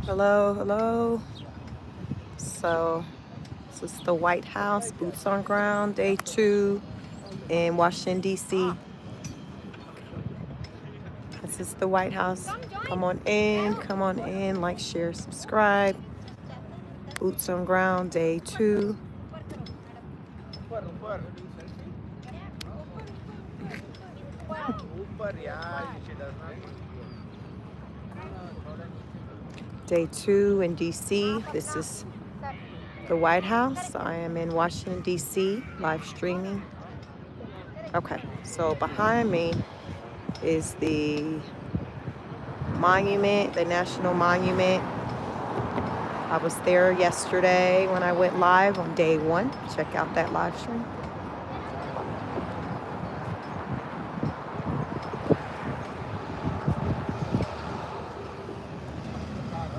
Hello, hello. So, this is the White House, boots on ground, day 2 in Washington, D.C. This is the White House. Come on in, like, share, subscribe. Boots on ground, day 2. Day 2 in D.C. This is the White House. I am in Washington, D.C., live streaming. Okay, so behind me is the monument, the National Monument. I was there yesterday when I went live on day 1. Check out that live stream.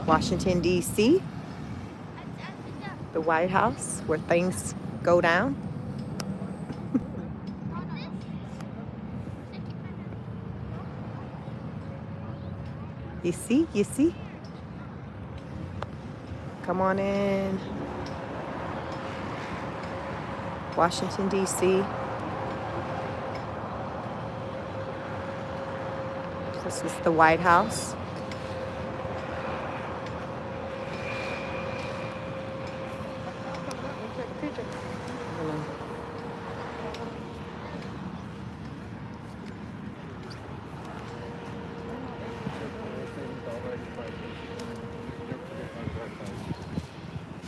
Washington, D.C., the White House, where things go down. You see? Come on in. Washington, D.C. This is the White House.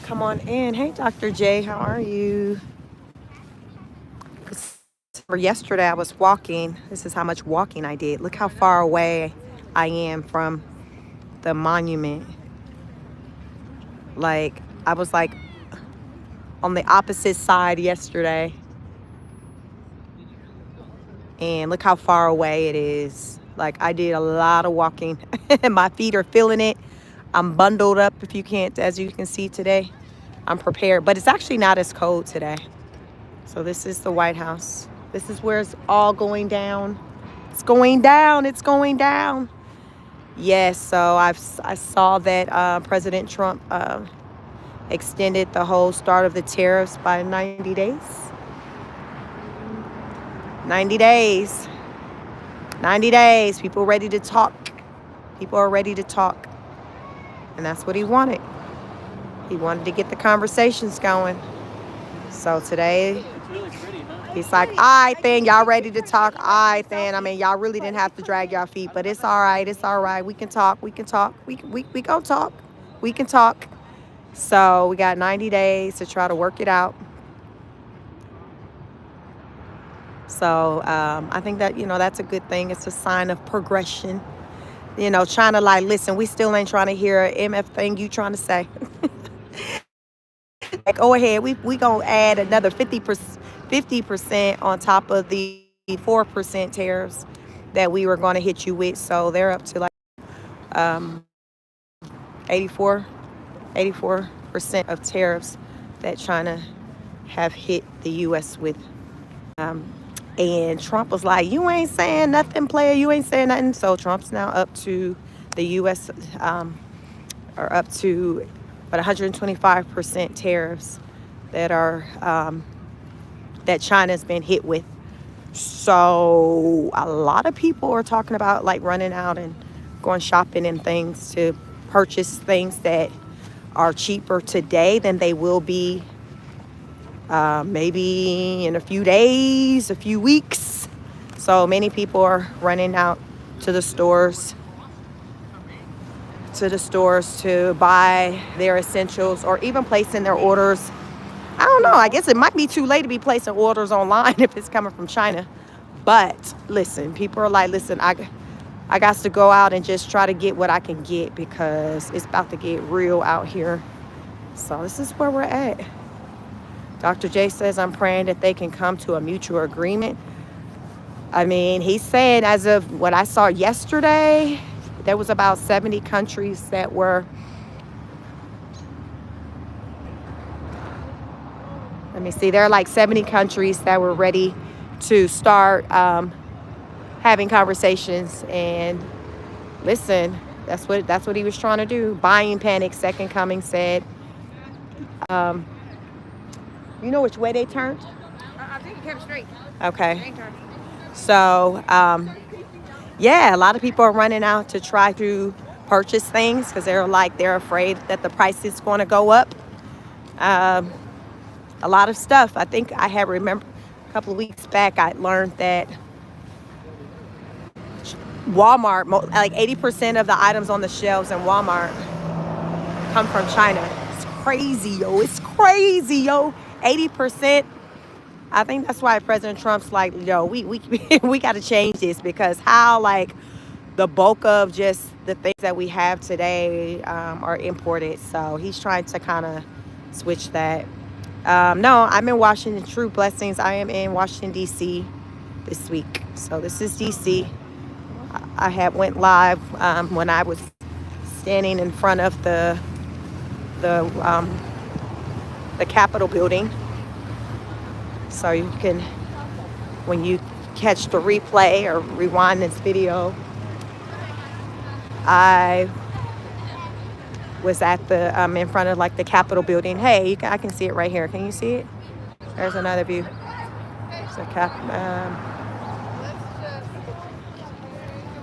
Come on in. Hey, Dr. J, how are you? For yesterday, I was walking. This is how much walking I did. Look how far away I am from the monument. Like, I was like on the opposite side yesterday. And look how far away it is. Like, I did a lot of walking. My feet are feeling it. I'm bundled up, if you can't, as you can see today. I'm prepared, but it's actually not as cold today. So this is the White House. This is where it's all going down. It's going down. It's going down. Yes, so I saw that President Trump extended the whole start of the tariffs by 90 days. 90 days. 90 days. People ready to talk. People are ready to talk. And that's what he wanted. He wanted to get the conversations going. So today, he's like, all right, then, y'all ready to talk? All right, then. I mean, y'all really didn't have to drag y'all feet, but it's all right. It's all right. We can talk. We gonna talk. We can talk. So we got 90 days to try to work it out. So I think that, that's a good thing. It's a sign of progression. Trying to listen, we still ain't trying to hear an MF thing you trying to say. Like, go ahead. We gonna add another 50% on top of the 4% tariffs that we were gonna hit you with. So they're up to 84% of tariffs that China have hit the U.S. with. And Trump was like, you ain't saying nothing, player. You ain't saying nothing. So Trump's now up to the U.S. Are up to about 125% tariffs that are that China's been hit with. So a lot of people are talking about running out and going shopping and things to purchase things that are cheaper today than they will be maybe in a few days, a few weeks. So many people are running out to the stores to buy their essentials or even placing their orders. I don't know. I guess it might be too late to be placing orders online if it's coming from China. But listen, people are like, listen, I got to go out and just try to get what I can get because it's about to get real out here. So this is where we're at. Dr. J says, I'm praying that they can come to a mutual agreement. I mean, he's saying as of what I saw yesterday, there was about 70 countries that were, there are 70 countries that were ready to start having conversations. And listen, That's what he was trying to do. Buying panic. Second coming said. Um, you know which way they turned? I think it kept straight. Okay. So yeah, a lot of people are running out to try to purchase things because they're afraid that the price is going to go up. Um, a lot of stuff. I think I had remember a couple of weeks back I learned that Walmart, like 80% of the items on the shelves in Walmart come from China. It's crazy, yo. It's crazy, yo. 80%. I think that's why President Trump's like, yo, we got to change this because how like the bulk of just the things that we have today are imported. So he's trying to kind of switch that. No, I'm in Washington. True blessings. I am in Washington D.C. this week. So this is D.C. I had went live when I was standing in front of the Capitol building. So you can, when you catch the replay or rewind this video, I was at the in front of like the Capitol building. Hey, I can see it right here. Can you see it? There's another view. There's a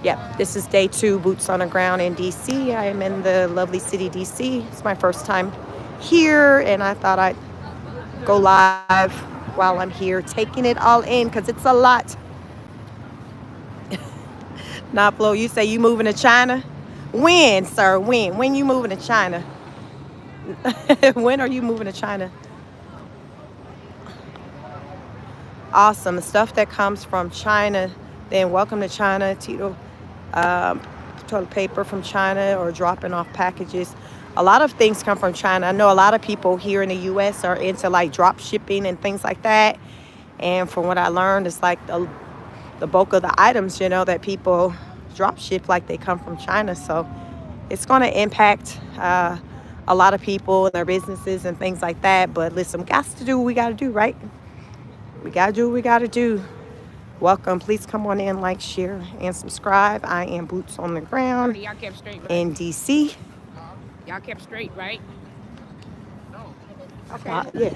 Yep, this is day 2, boots on the ground in DC. I am in the lovely city DC. It's my first time here, and I thought I'd go live while I'm here, taking it all in because it's a lot. Not Flo, you say you moving to China? When, sir? When? When you moving to China? When are you moving to China? Awesome. Stuff that comes from China. Then welcome to China, Tito. Toilet paper from China or dropping off packages. A lot of things come from China. I know a lot of people here in the U.S. are into like drop shipping and things like that. And from what I learned, it's like the bulk of the items, that people drop ship, like they come from China. So it's going to impact a lot of people and their businesses and things like that. But listen, we got to do what we got to do, right? We got to do what we got to do. Welcome. Please come on in, like, share, and subscribe. I am Boots on the Ground Y'all kept straight, right? in D.C. Y'all kept straight, right? Okay. Yeah.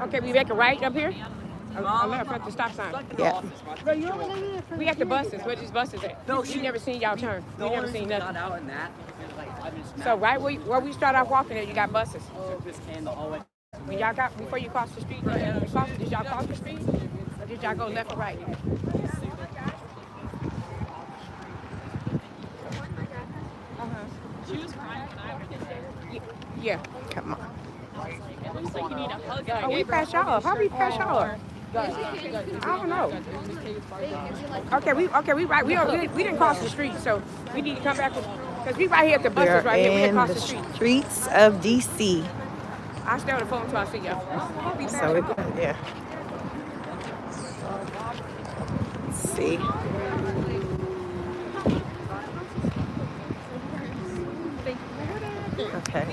Okay, we make a right up here? I left at the stop sign. Yeah. We got the buses. Where these buses at? We never seen y'all turn. We never seen nothing. So right where we start off walking at, you got buses. When y'all got, before you cross the street, did y'all cross the street? Or did y'all go left or right? She was crying when I heard it. Yeah. Come on. It looks like you need a hug. Oh, we passed y'all up. How we pass y'all up? I don't know. Okay, we right. We didn't cross the street, so we need to come back because we right here at the buses right here. We didn't cross the street. Streets of DC. I'll stay on the phone until I see y'all. So yeah. Let's see. Okay.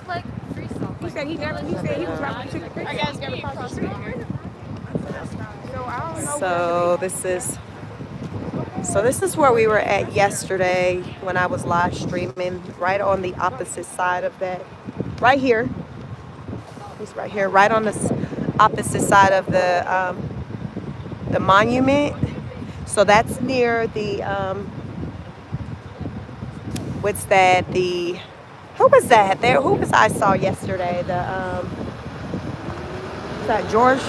Like freestyle. He said he was right when he took the picture. I guys never crossed the street. So I don't know. So this is where we were at yesterday when I was live streaming, right on the opposite side of that. Right here. He's right here, right on the opposite side of the monument. So that's near the what's that? Who was that? Who was I saw yesterday? Was that George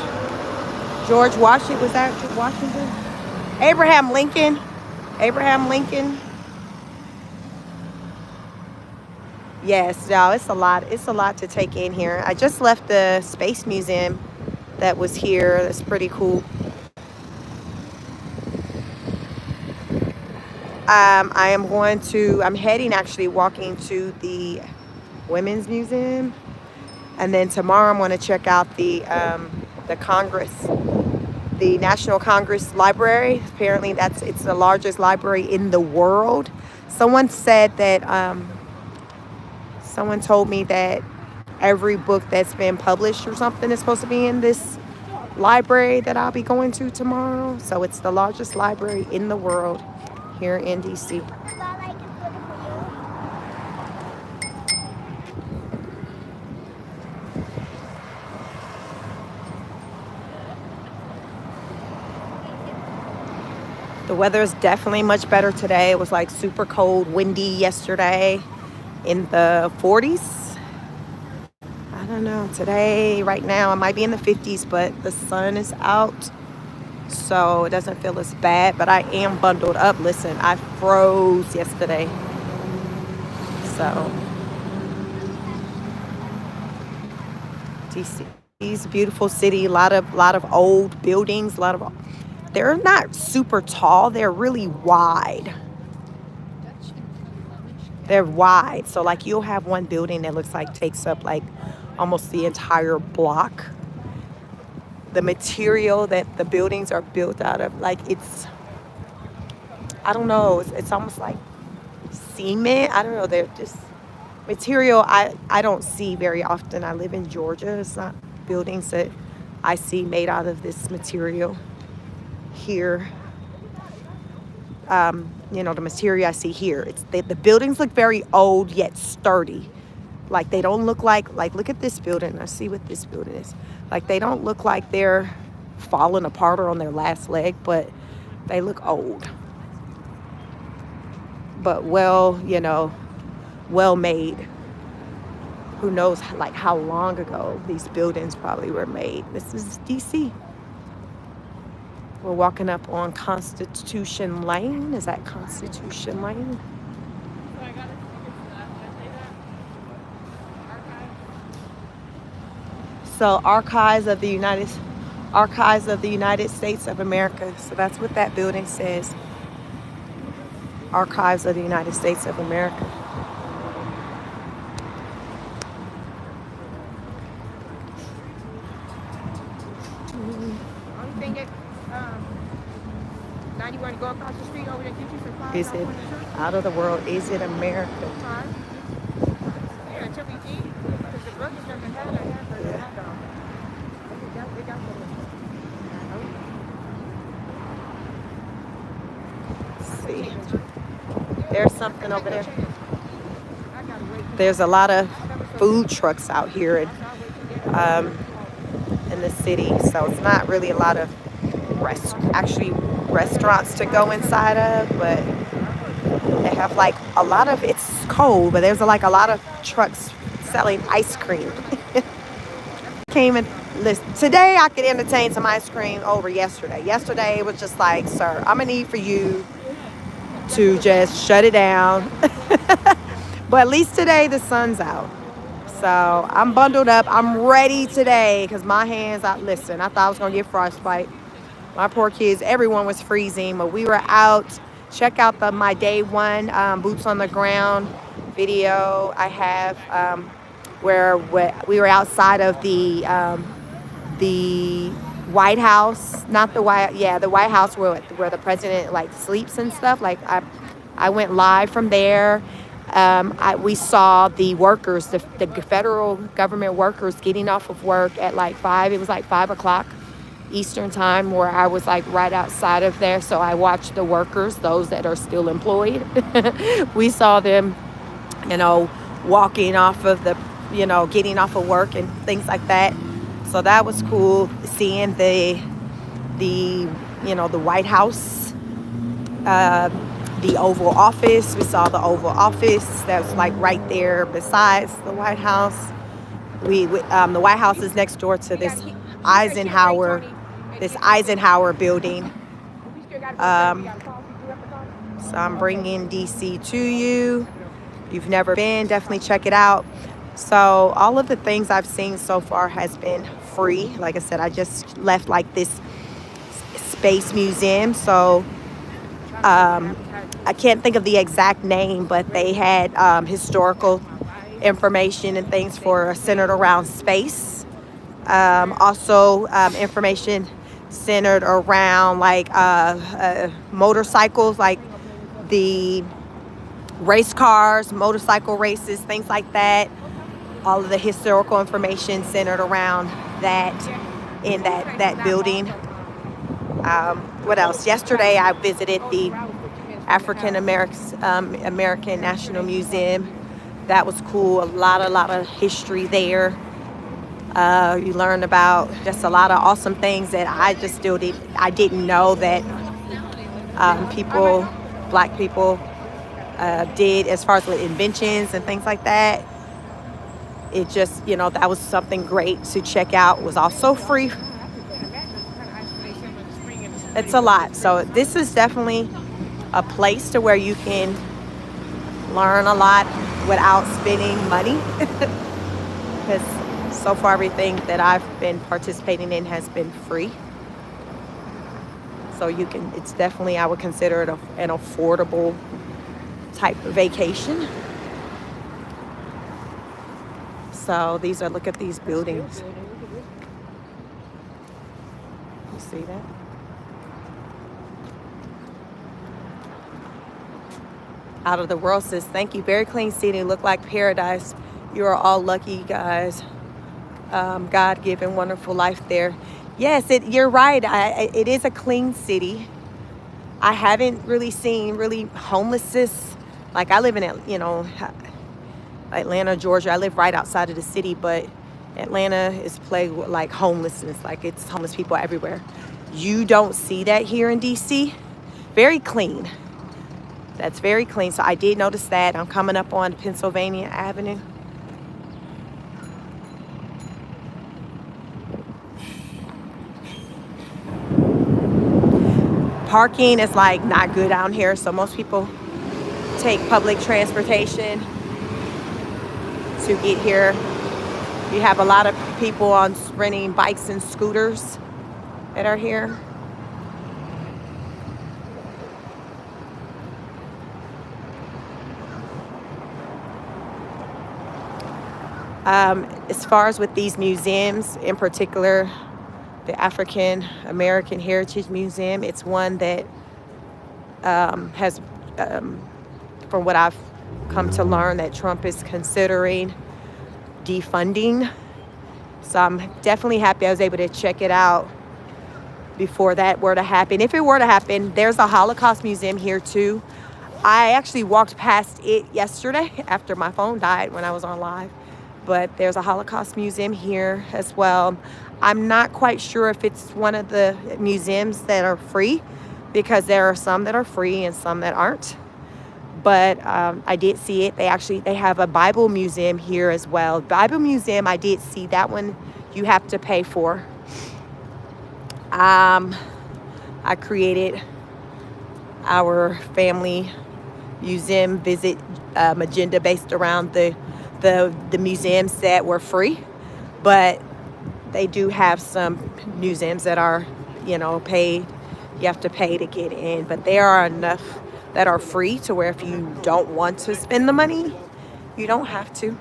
Washington? Was that Washington? Abraham Lincoln. Yes, y'all, it's a lot. It's a lot to take in here. I just left the Space Museum that was here. That's pretty cool. I'm heading, actually walking to the Women's Museum. And then tomorrow I'm going to check out the Congress, the National Congress Library. Apparently it's the largest library in the world. Someone said that, someone told me that every book that's been published or something is supposed to be in this library that I'll be going to tomorrow. So it's the largest library in the world here in DC. The weather is definitely much better today. It was like super cold, windy yesterday in the 40s. I don't know. Today, right now, it might be in the 50s, but the sun is out. So it doesn't feel as bad, but I am bundled up. Listen, I froze yesterday. So DC's a beautiful city, a lot of old buildings, they're not super tall, they're really wide. They're wide. So like you'll have one building that looks like takes up like almost the entire block. The material that the buildings are built out of, like I don't know, it's almost like cement. I don't know, they're just material I don't see very often. I live in Georgia. It's not buildings that I see made out of this material here. The material I see here, the buildings look very old yet sturdy. Like they don't look like look at this building. I see what this building is. Like they don't look like they're falling apart or on their last leg, but they look old. But well made. Who knows like how long ago these buildings probably were made. This is DC. We're walking up on Constitution Lane. Is that Constitution Lane? So Archives of the United States of America. So that's what that building says. Archives of the United States of America. Only thing that, now you want to go across the street over there, get you some flowers. Is it out of the world? Is it America? Yeah, until we eat, because the burgers doesn't have that hamburger hot dog. They got See, there's something over there. There's a lot of food trucks out here in the city, so it's not really a lot of restaurants to go inside of, but they have like a lot of, it's cold, but there's like a lot of trucks selling ice cream. Came and listen, today I could entertain some ice cream over yesterday. Yesterday it was just like, sir, I'm gonna need for you to just shut it down. But at least today the sun's out. So I'm bundled up. I'm ready today because my hands out. Listen, I thought I was going to get frostbite. My poor kids, everyone was freezing, but we were out. Check out my day one boots on the ground video I have where we were outside of the White House, not the the White House where the president like sleeps and stuff. Like I went live from there. We saw the workers, the federal government workers getting off of work at like 5. It was like 5 o'clock Eastern time where I was like right outside of there. So I watched the workers, those that are still employed. We saw them, walking off of getting off of work and things like that. So that was cool seeing the White House, the Oval Office. We saw the Oval Office that was like right there besides the White House. The White House is next door to this Eisenhower building. So I'm bringing DC to you. If you've never been, definitely check it out. So all of the things I've seen so far has been free. Like I said, I just left like this space museum. So I can't think of the exact name, but they had historical information and things centered around space. Also information centered around like motorcycles, like the race cars, motorcycle races, things like that. All of the historical information centered around that. in that building. What else? Yesterday I visited the African American National Museum. That was cool. A lot of history there. You learn about just a lot of awesome things that I just still didn't know that black people did as far as with inventions and things like that. It just, that was something great to check out. It was also free. It's a lot. So this is definitely a place to where you can learn a lot without spending money. Because so far everything that I've been participating in has been free. So it's definitely, I would consider it an affordable type of vacation. So look at these buildings. You see that? Out of the World says, thank you. Very clean city. Look like paradise. You are all lucky, guys. God-given, wonderful life there. Yes, you're right. It is a clean city. I haven't really seen homelessness. Like I live in, Atlanta, Georgia. I live right outside of the city, but Atlanta is plagued with like homelessness. Like it's homeless people everywhere. You don't see that here in DC. Very clean. That's very clean. So I did notice that. I'm coming up on Pennsylvania Avenue. Parking is like not good down here, so most people take public transportation to get here. You have a lot of people on renting bikes and scooters that are here. As far as with these museums, in particular, the African American Heritage Museum, it's one that has, from what I've come to learn, that Trump is considering defunding. So I'm definitely happy I was able to check it out before that were to happen. If it were to happen, there's a Holocaust Museum here too. I actually walked past it yesterday after my phone died when I was on live. But there's a Holocaust Museum here as well. I'm not quite sure if it's one of the museums that are free, because there are some that are free and some that aren't. But I did see it. They have a Bible museum here as well. Bible museum, I did see that one. You have to pay for. I created our family museum visit agenda based around the museums that were free, but they do have some museums that are, paid. You have to pay to get in, but there are enough that are free to where if you don't want to spend the money, you don't have to.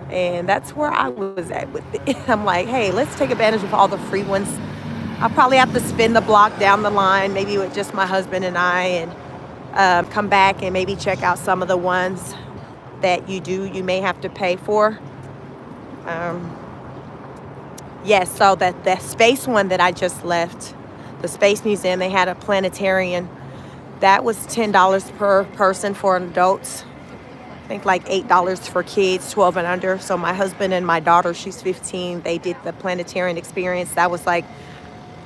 And that's where I was at with it. I'm like, hey, let's take advantage of all the free ones. I'll probably have to spin the block down the line, maybe with just my husband and I, and come back and maybe check out some of the ones that you may have to pay for. Yes, so that space one that I just left, the Space Museum, they had a planetarium. That was $10 per person for adults. I think like $8 for kids 12 and under. So my husband and my daughter, she's 15, they did the planetarium experience. That was like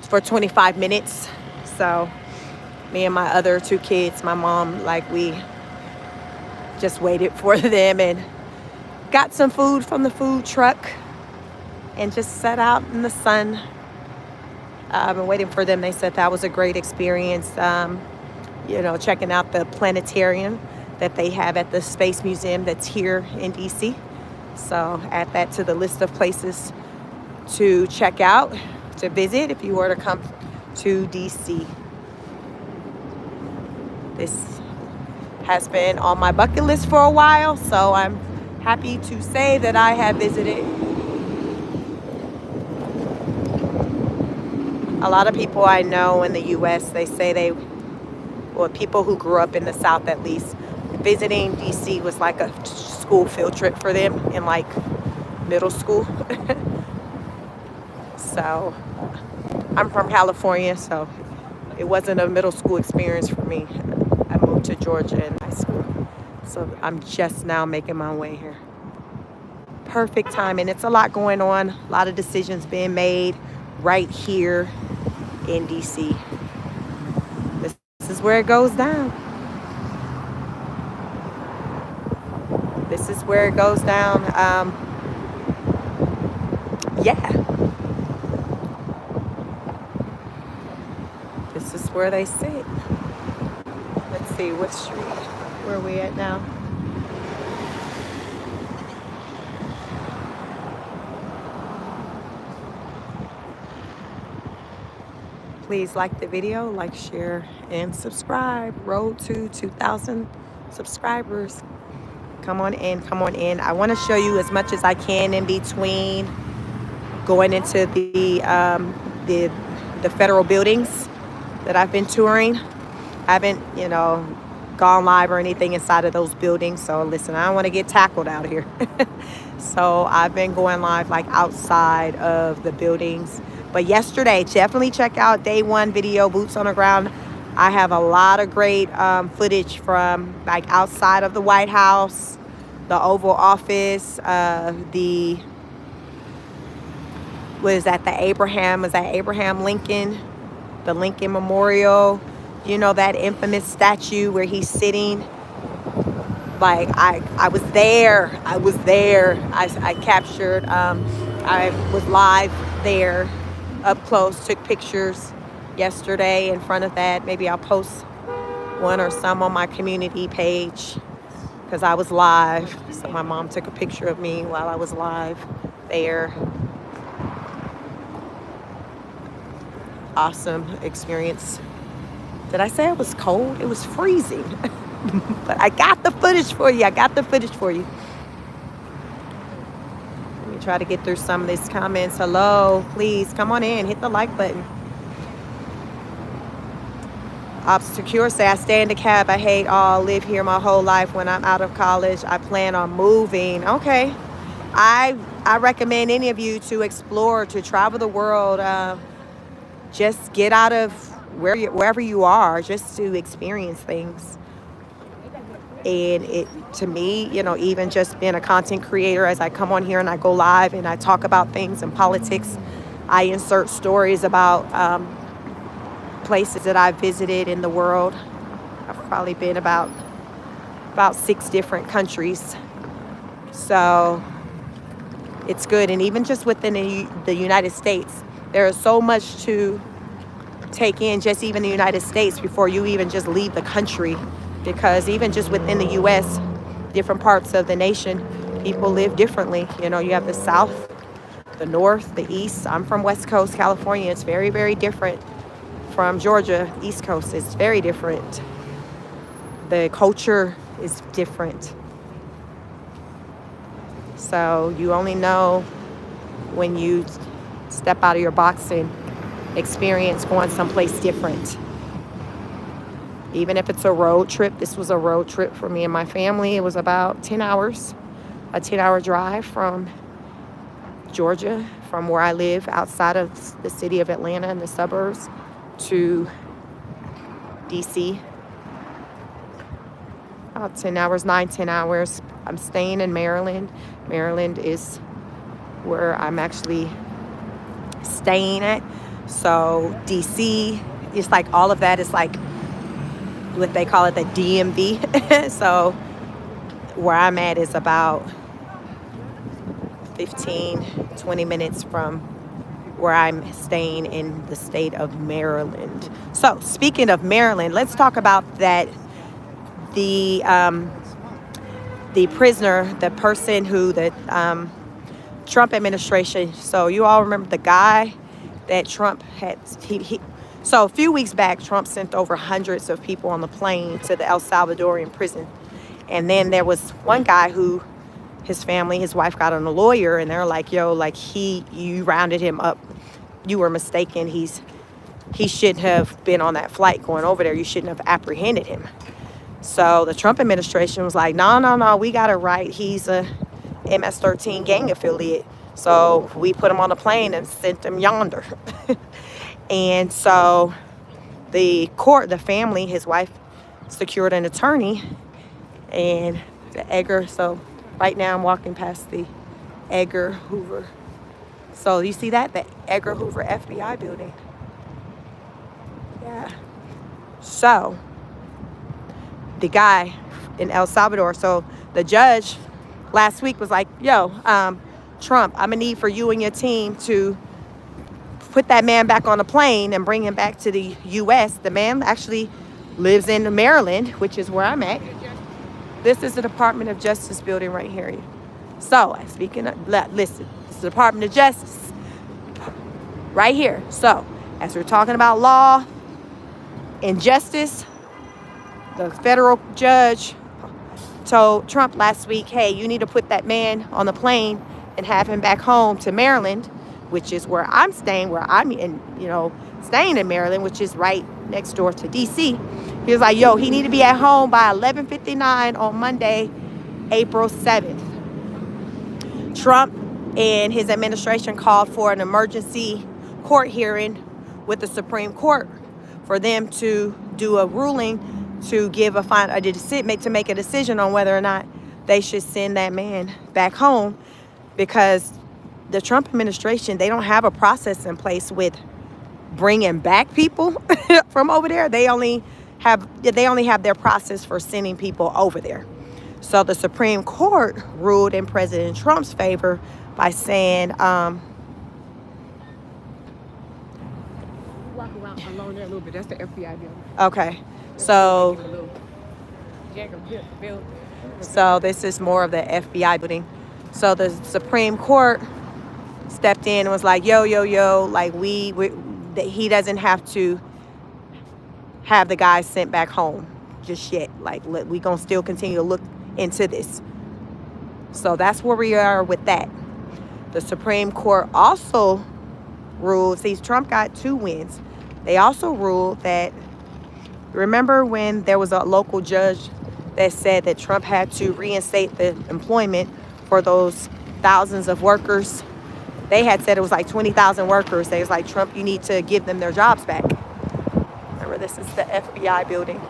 for 25 minutes. So me and my other two kids, my mom, like we just waited for them and got some food from the food truck and just sat out in the sun and waiting for them. They said that was a great experience, checking out the planetarium that they have at the Space Museum that's here in DC. So add that to the list of places to check out, to visit if you were to come to DC. This has been on my bucket list for a while, so I'm happy to say that I have visited. A lot of people I know in the U.S., they say people who grew up in the South at least, visiting DC was like a school field trip for them in like middle school. So I'm from California, so it wasn't a middle school experience for me. I moved to Georgia in high school. So I'm just now making my way here. Perfect timing. It's a lot going on, a lot of decisions being made right here in DC. This is where it goes down. This is where it goes down. Yeah. This is where they sit. Let's see, what street? Where are we at now? Please like the video, like, share, and subscribe. Road to 2,000 subscribers. Come on in, come on in. I want to show you as much as I can in between going into the federal buildings that I've been touring. I haven't, gone live or anything inside of those buildings. So listen, I don't want to get tackled out here. So I've been going live like outside of the buildings. But yesterday, definitely check out day one video, boots on the ground. I have a lot of great footage from like outside of the White House, the Oval Office, the Abraham Lincoln, the Lincoln Memorial, that infamous statue where he's sitting. Like I was there. I captured, I was live there up close, took pictures yesterday in front of that. Maybe I'll post one or some on my community page because I was live. So my mom took a picture of me while I was live there. Awesome experience. Did I say it was cold? It was freezing. But I got the footage for you. Let me try to get through some of these comments. Hello, please come on in. Hit the like button. Secure say, I stay in the cab. I hate all. Live here my whole life. When I'm out of college, I plan on moving. Okay. I recommend any of you to explore, to travel the world. Just get out of wherever you are, just to experience things. And it, to me, even just being a content creator, as I come on here and I go live and I talk about things in politics, I insert stories about places that I've visited in the world. I've probably been about 6 different countries. So it's good. And even just within the United States, there is so much to take in, just even the United States, before you even just leave the country. Because even just within the U.S., different parts of the nation, people live differently. You have the South, the North, the East. I'm from West Coast, California. It's very, very different from Georgia, East Coast. It's very different. The culture is different. So you only know when you step out of your box and experience going someplace different. Even if it's a road trip, this was a road trip for me and my family. It was about 10 hours, a 10-hour drive from Georgia, from where I live outside of the city of Atlanta and the suburbs, to DC. About 10 hours, 10 hours. I'm staying in Maryland. Maryland is where I'm actually staying at. So DC, it's like all of that is like what they call it, the DMV. So where I'm at is about 15-20 minutes from where I'm staying in the state of Maryland. So speaking of Maryland, let's talk about that. The prisoner, the person who the Trump administration. So you all remember the guy that Trump had. So a few weeks back, Trump sent over hundreds of people on the plane to the El Salvadorian prison. And then there was one guy who, his family, his wife got on a lawyer, and they're like, yo, like you rounded him up. You were mistaken. He shouldn't have been on that flight going over there. You shouldn't have apprehended him. So the Trump administration was like, no, we got it right. He's a MS-13 gang affiliate. So we put him on a plane and sent him yonder. And so the court, the family, his wife secured an attorney, and the Edgar. So right now I'm walking past the Edgar Hoover. So you see that? The Edgar Hoover FBI building. Yeah. So the guy in El Salvador, so the judge last week was like, yo, Trump, I'm gonna need for you and your team to put that man back on a plane and bring him back to the U.S. The man actually lives in Maryland, which is where I'm at. This is the Department of Justice building right here. So, speaking of, listen, this is the Department of Justice right here. So, as we're talking about law and justice, the federal judge told Trump last week, hey, you need to put that man on the plane and have him back home to Maryland, which is where I'm staying, staying in Maryland, which is right next door to D.C. He was like, yo, he need to be at home by 11:59 on Monday, April 7th. Trump and his administration called for an emergency court hearing with the Supreme Court for them to do a ruling to make a decision on whether or not they should send that man back home, because the Trump administration, they don't have a process in place with bringing back people from over there. They only have their process for sending people over there. So the Supreme Court ruled in President Trump's favor by saying, Walk around along there a little bit. That's the FBI building. okay, so Building. this is more of the FBI building. So the Supreme Court stepped in and was like, yo, like he doesn't have to have the guy sent back home just yet. Like, we gonna still continue to look into this. So that's where we are with that. The Supreme Court also ruled, see, Trump got 2 wins. They also ruled that, remember when there was a local judge that said that Trump had to reinstate the employment for those thousands of workers? They had said it was like 20,000 workers. They was like, Trump, you need to give them their jobs back. Remember, this is the FBI building.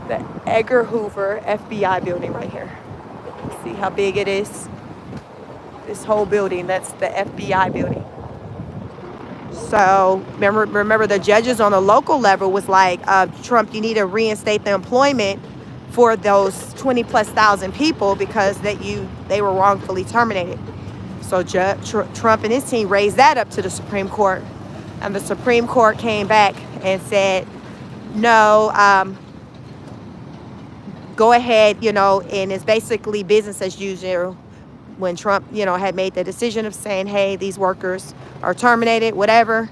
The Edgar Hoover FBI building right here. See how big it is? This whole building, that's the FBI building. So remember the judges on the local level was like, Trump, you need to reinstate the employment for those 20 plus thousand people because they were wrongfully terminated. So Trump and his team raised that up to the Supreme Court, and the Supreme Court came back and said, no, go ahead, and it's basically business as usual. When Trump, had made the decision of saying, hey, these workers are terminated, whatever,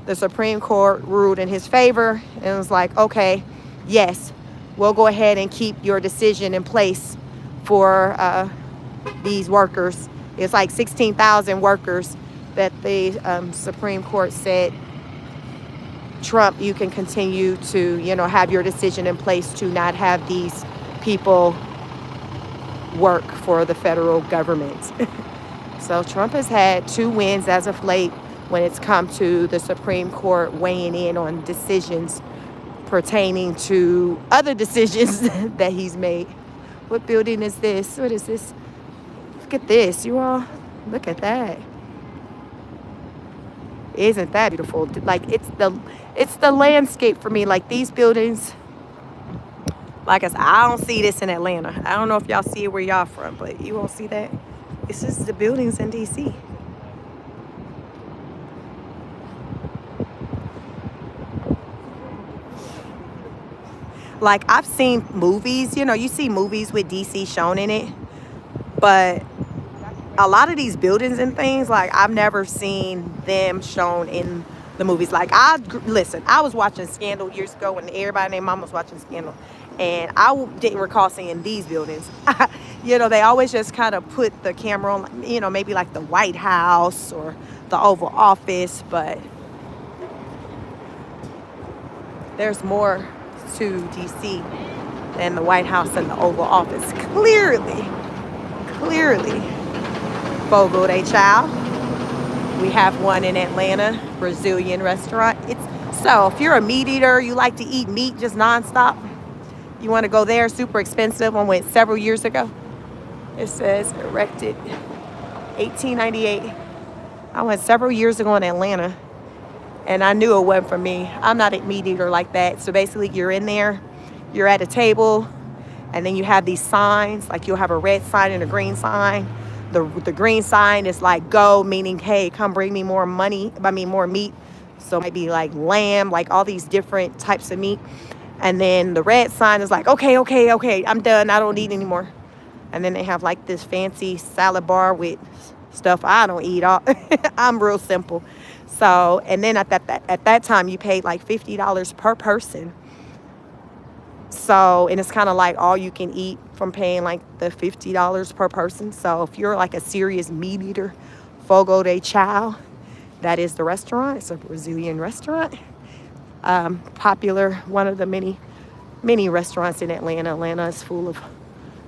the Supreme Court ruled in his favor and was like, okay, yes, we'll go ahead and keep your decision in place for these workers. It's like 16,000 workers that the Supreme Court said, Trump, you can continue to, have your decision in place to not have these people work for the federal government. So Trump has had 2 wins as of late when it's come to the Supreme Court weighing in on decisions pertaining to other decisions that he's made. What building is this? What is this? Look at this, you all. Look at that. Isn't that beautiful? Like, it's the landscape for me. Like, these buildings, like I said, I don't see this in Atlanta. I don't know if y'all see it where y'all from, but you won't see that. This is the buildings in D.C. Like, I've seen movies, you see movies with D.C. shown in it, but a lot of these buildings and things, like, I've never seen them shown in the movies. Like, I was watching Scandal years ago when everybody named Mom was watching Scandal, and I didn't recall seeing these buildings. They always just kind of put the camera on, maybe like the White House or the Oval Office, but there's more to DC than the White House and the Oval Office. Clearly. Fogo de Chao. We have one in Atlanta, Brazilian restaurant. So if you're a meat eater, you like to eat meat just nonstop, you want to go there. Super expensive. I went several years ago. It says erected 1898. I went several years ago in Atlanta, and I knew it wasn't for me. I'm not a meat eater like that. So basically, you're in there, you're at a table, and then you have these signs. Like you'll have a red sign and a green sign. The green sign is like go, meaning hey, come bring me more money. I mean more meat. So it might be like lamb, like all these different types of meat. And then the red sign is like okay, I'm done. I don't need anymore. And then they have like this fancy salad bar with stuff I don't eat. I'm real simple. So, and then at that time, you paid like $50 per person. So, and it's kind of like all you can eat from paying like the $50 per person. So if you're like a serious meat eater, Fogo de Chao, that is the restaurant. It's a Brazilian restaurant. Popular, one of the many restaurants in Atlanta. Atlanta is full of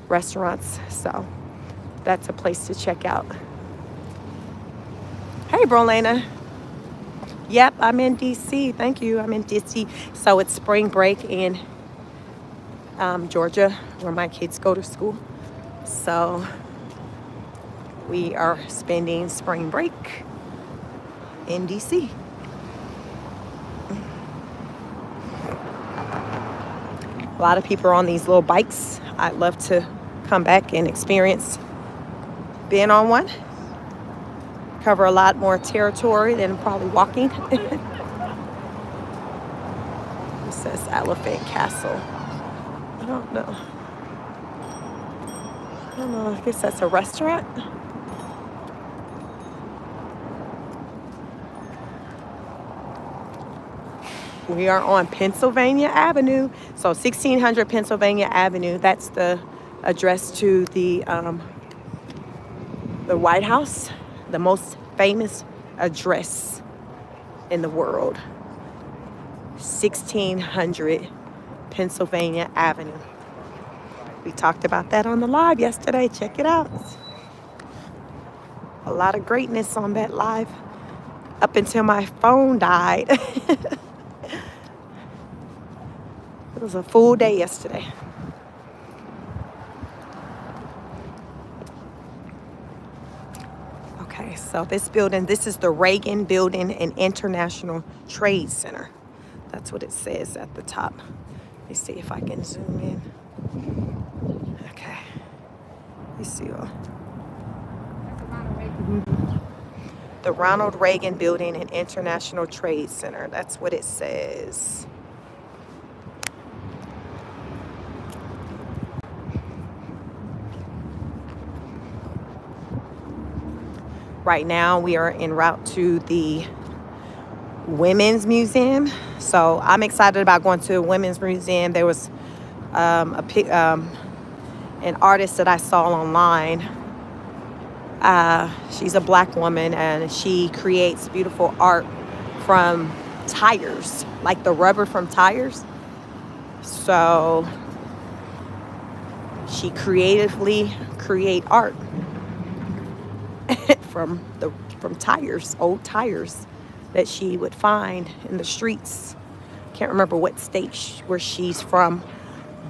restaurants. So that's a place to check out. Hey, Brolena. Yep, I'm in DC. Thank you. I'm in DC. So it's spring break in Georgia, where my kids go to school. So we are spending spring break in DC. A lot of people are on these little bikes. I'd love to come back and experience being on one. Cover a lot more territory than probably walking. It says Elephant Castle. I don't know. I guess that's a restaurant. We are on Pennsylvania Avenue. So 1600 Pennsylvania Avenue. That's the address to the White House. The most famous address in the world. 1600 Pennsylvania Avenue. We talked about that on the live yesterday. Check it out. A lot of greatness on that live up until my phone died. It was a full day yesterday. Okay, so this building, this is the Reagan Building and International Trade Center. That's what it says at the top. Let me see if I can zoom in. Okay. You see the Ronald Reagan Building and International Trade Center. That's what it says. Right now, we are en route to the Women's Museum. So I'm excited about going to the Women's Museum. There was an artist that I saw online. She's a black woman, and she creates beautiful art from tires, like the rubber from tires. So she creatively create art from tires, old tires that she would find in the streets. Can't remember what state where she's from,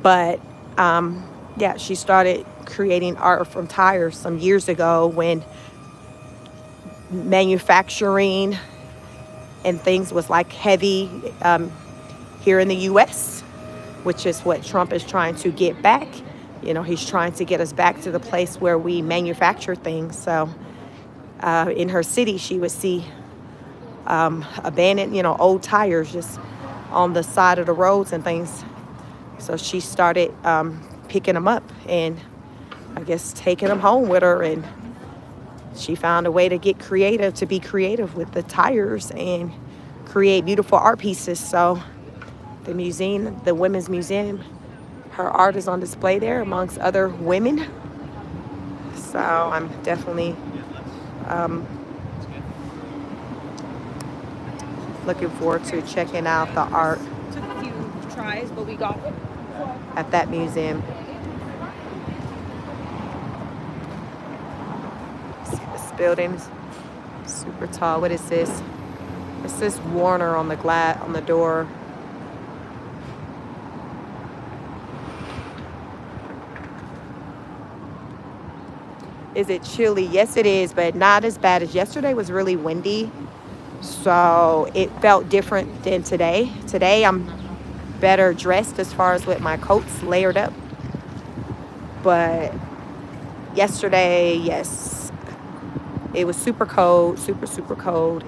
but yeah, she started creating art from tires some years ago when manufacturing and things was like heavy here in the U.S., which is what Trump is trying to get back. You know, he's trying to get us back to the place where we manufacture things. So in her city, she would see abandoned, old tires just on the side of the roads and things. So she started picking them up and I guess taking them home with her. And she found a way to get creative, to be creative with the tires and create beautiful art pieces. So the museum, the Women's Museum, her art is on display there amongst other women. So I'm definitely looking forward to checking out the art. Took a few tries, but we got it. At that museum. See, this building's super tall. What is this? It says Warner on the on the door. Is it chilly? Yes, it is, but not as bad as yesterday. Was really windy, so it felt different than today. Today I'm better dressed as far as with my coats layered up, but yesterday, yes, it was super cold, super cold,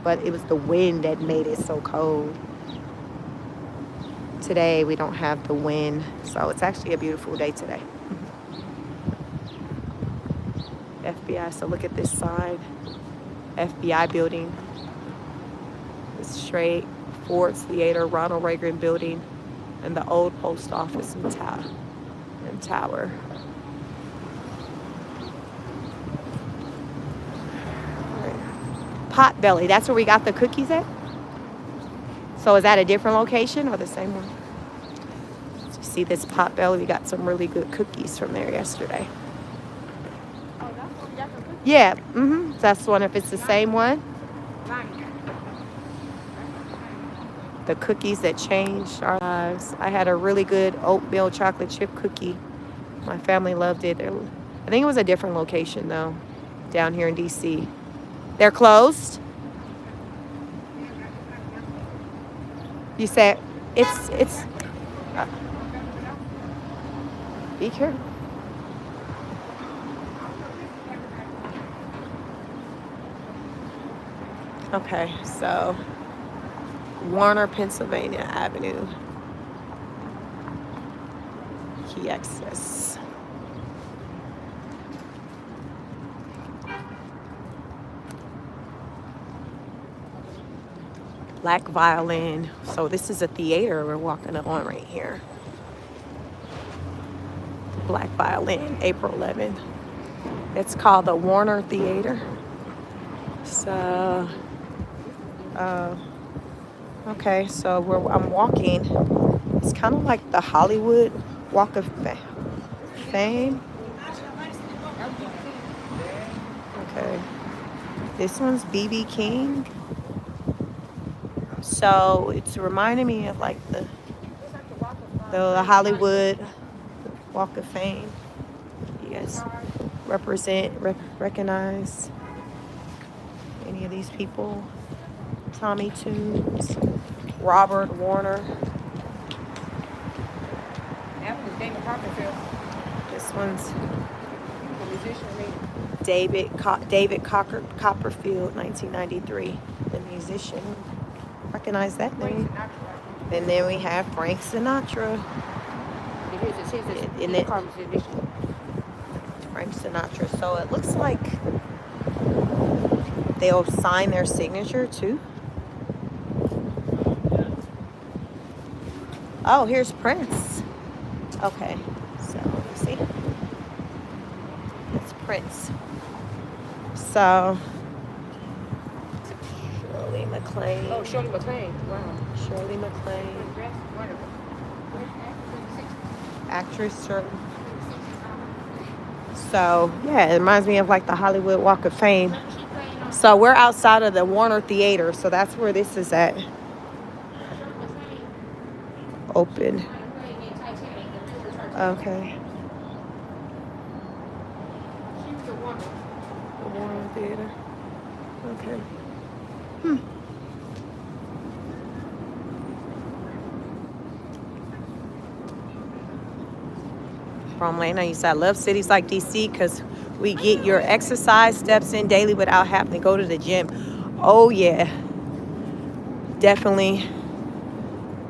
but it was the wind that made it so cold. Today we don't have the wind, so it's actually a beautiful day today. FBI, so look at this sign. FBI building. It's straight. Ford's Theater, Ronald Reagan building, and the old post office and tower. Potbelly, that's where we got the cookies at? So is that a different location or the same one? So you see this Potbelly, we got some really good cookies from there yesterday. Yeah, that's one, if it's the same one. The cookies that changed our lives. I had a really good oatmeal chocolate chip cookie. My family loved it. I think it was a different location though, down here in DC. They're closed? You said it's be careful. Okay, so Warner, Pennsylvania Avenue. Key access. Black Violin. So this is a theater we're walking on right here. Black Violin, April 11th. It's called the Warner Theater. So, okay, so I'm walking. It's kind of like the Hollywood Walk of Fame. Okay, this one's B.B. King. So it's reminding me of like the Hollywood Walk of Fame. You guys recognize any of these people? Tommy Tunes, Robert Warner. That was David Copperfield. This one's The musician, David Copperfield, 1993. The musician. Recognize that name. And then we have Frank Sinatra. Frank Sinatra. So it looks like they'll sign their signature too. Oh, here's Prince. Okay, so you see, it's Prince. So Shirley MacLaine. Oh, Shirley MacLaine. Wow. Shirley MacLaine. Actress Shirley. So yeah, it reminds me of like the Hollywood Walk of Fame. So we're outside of the Warner Theater, so that's where this is at. Open. Okay. The Warner Theater. Okay. From Lane, I love cities like DC because we get your exercise steps in daily without having to go to the gym. Oh yeah, definitely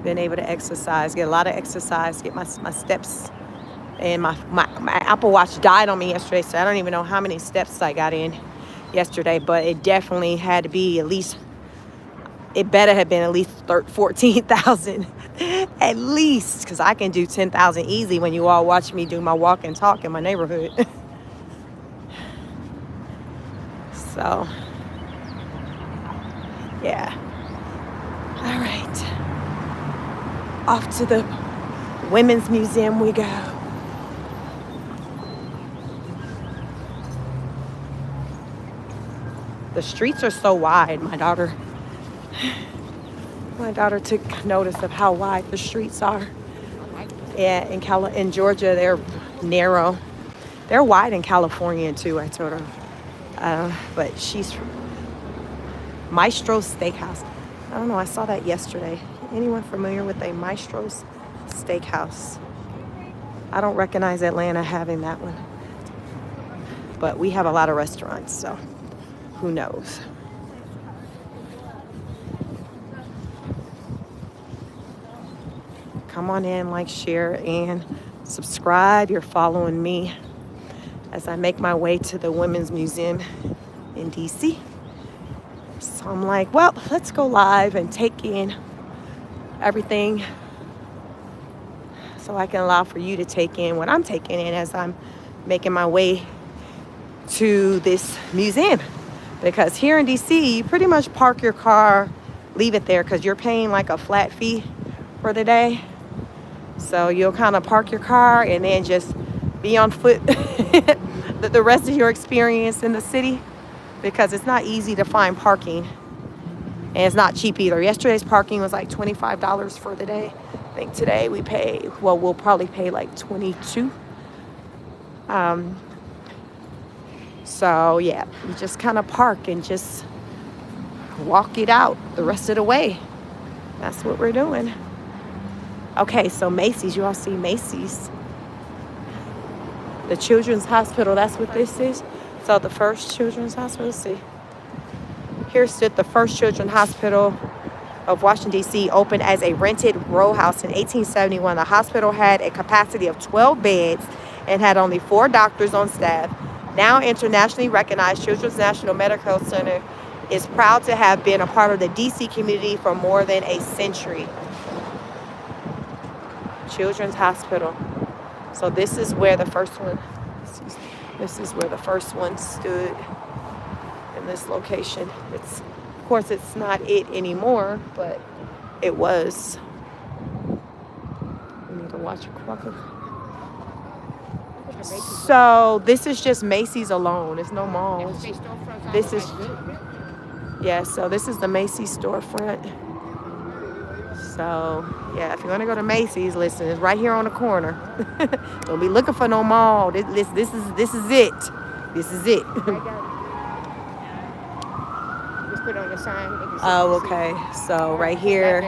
been able to exercise, get a lot of exercise, get my steps. And my Apple Watch died on me yesterday, so I don't even know how many steps I got in yesterday, but it definitely had to be at least, it better have been at least 14,000 at least, because I can do 10,000 easy when you all watch me do my walk and talk in my neighborhood. So yeah, all right, off to the Women's Museum we go. The streets are so wide. My daughter took notice of how wide the streets are. Yeah, in Georgia, they're narrow. They're wide in California too, I told her. But she's from Maestro's Steakhouse. I don't know, I saw that yesterday. Anyone familiar with a Maestro's Steakhouse? I don't recognize Atlanta having that one. But we have a lot of restaurants, so who knows? Come on in, like, share, and subscribe. You're following me as I make my way to the Women's Museum in DC. So I'm like, well, let's go live and take in everything so I can allow for you to take in what I'm taking in as I'm making my way to this museum. Because here in DC, you pretty much park your car, leave it there, because you're paying like a flat fee for the day. So you'll kind of park your car and then just be on foot the rest of your experience in the city, because it's not easy to find parking, and it's not cheap either. Yesterday's parking was like $25 for the day. I think today we'll probably pay like $22. So yeah, you just kind of park and just walk it out the rest of the way. That's what we're doing. Okay, so Macy's, you all see Macy's. The Children's Hospital, that's what this is. So the first Children's Hospital, let's see. Here stood the first Children's Hospital of Washington, D.C., opened as a rented row house in 1871. The hospital had a capacity of 12 beds and had only 4 doctors on staff. Now internationally recognized, Children's National Medical Center is proud to have been a part of the D.C. community for more than a century. Children's Hospital. So this is where the first one, this is where the first one stood in this location. Of course, it's not it anymore, but it was. We need to watch a crocker. So this is just Macy's alone. There's no malls. This is, yeah, so this is the Macy's storefront. So yeah, if you want to go to Macy's, listen, it's right here on the corner. Don't be looking for no mall. This is it. This is it. Just put on the sign. Oh, okay. So right here,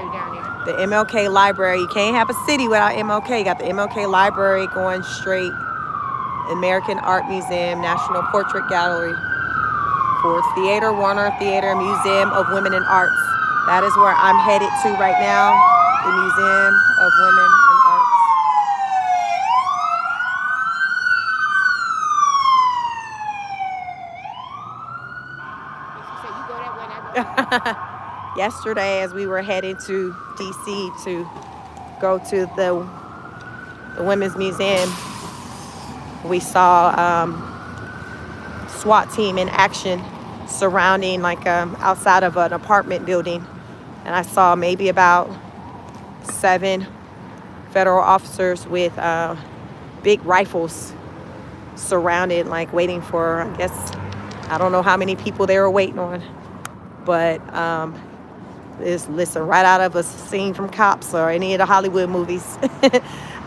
the MLK Library. You can't have a city without MLK. You got the MLK Library going straight. American Art Museum, National Portrait Gallery, Ford Theater, Warner Theater, Museum of Women in Arts. That is where I'm headed to right now, the Museum of Women in Arts. Yesterday, as we were heading to DC to go to the Women's Museum, we saw SWAT team in action surrounding outside of an apartment building. And I saw maybe about 7 federal officers with big rifles surrounded, waiting for, I guess, I don't know how many people they were waiting on. But listen, right out of a scene from Cops or any of the Hollywood movies.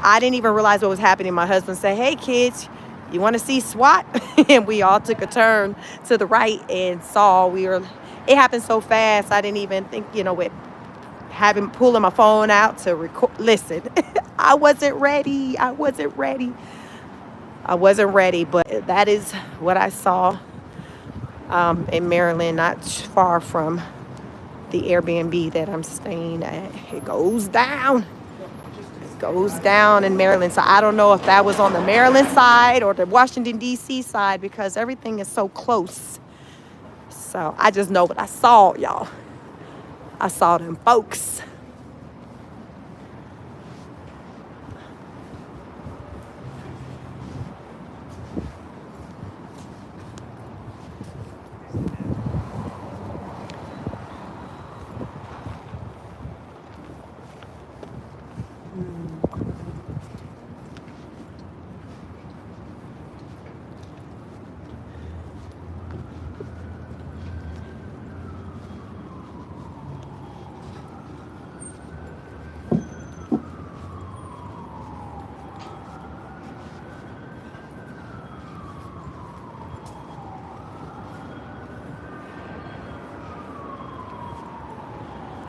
I didn't even realize what was happening. My husband said, "Hey kids, you want to see SWAT?" And we all took a turn to the right and saw it happened so fast. I didn't even think, with pulling my phone out to record. Listen, I wasn't ready. But that is what I saw in Maryland, not far from the Airbnb that I'm staying at. It goes down in Maryland. So I don't know if that was on the Maryland side or the Washington, D.C. side, because everything is so close. So I just know what I saw, y'all. I saw them folks.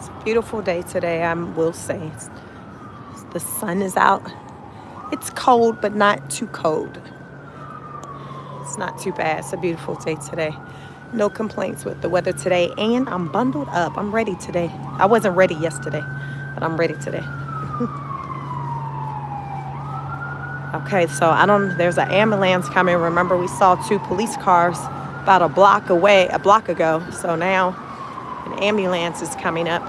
It's a beautiful day today, I will say. The sun is out. It's cold, but not too cold. It's not too bad. It's a beautiful day today. No complaints with the weather today. And I'm bundled up. I'm ready today. I wasn't ready yesterday, but I'm ready today. Okay, so there's an ambulance coming. Remember, we saw 2 police cars about a block ago. So now an ambulance is coming up.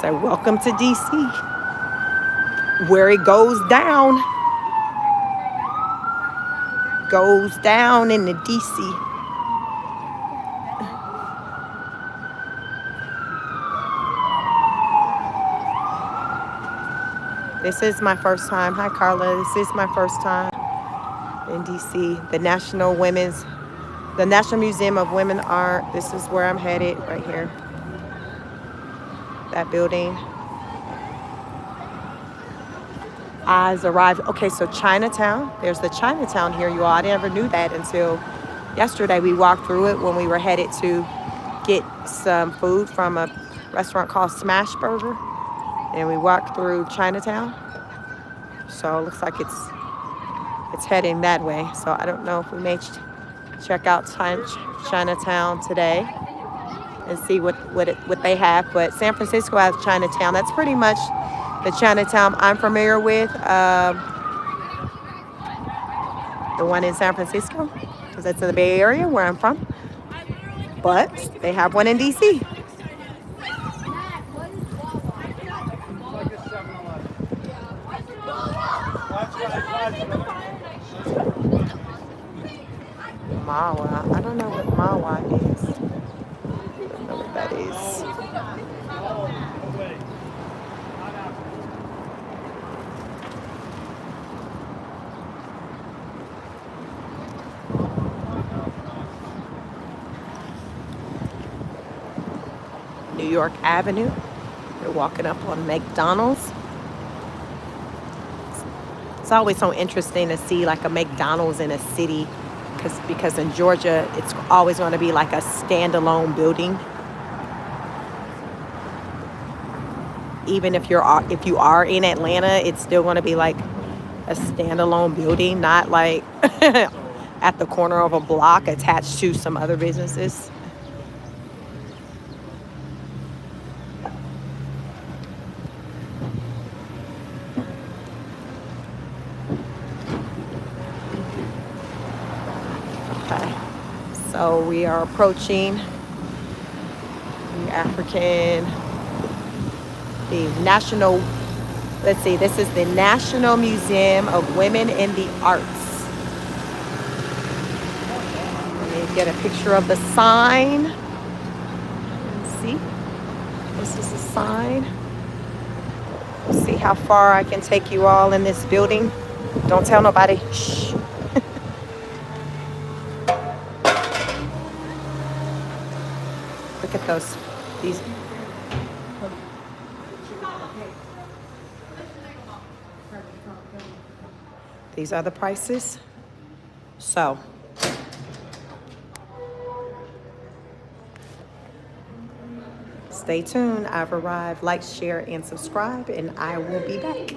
So welcome to DC, where it goes down. Goes down in the DC. This is my first time. Hi, Carla. This is my first time in DC. The National Museum of Women Art. This is where I'm headed, right here. That building. Eyes arrived. Okay, so Chinatown. There's the Chinatown here, you all. I never knew that until yesterday. We walked through it when we were headed to get some food from a restaurant called Smash Burger. And we walked through Chinatown. So it looks like it's heading that way. So I don't know if we may check out Chinatown today and see what they have. But San Francisco has Chinatown. That's pretty much the Chinatown I'm familiar with. The one in San Francisco, because that's in the Bay Area where I'm from. But they have one in DC. Mawa. I don't know what Mawa is. I don't know what that is. New York Avenue. We're walking up on McDonald's. It's always so interesting to see like a McDonald's in a city, because in Georgia it's always going to be like a standalone building. Even if you are in Atlanta, it's still going to be like a standalone building, not like at the corner of a block attached to some other businesses. Okay, so we are approaching the National, let's see, this is the National Museum of Women in the Arts. Let me get a picture of the sign. Let's see, this is the sign. Let's see how far I can take you all in this building. Don't tell nobody. Shh. Look at these are the prices. So stay tuned. I've arrived. Like, share, and subscribe, and I will be back.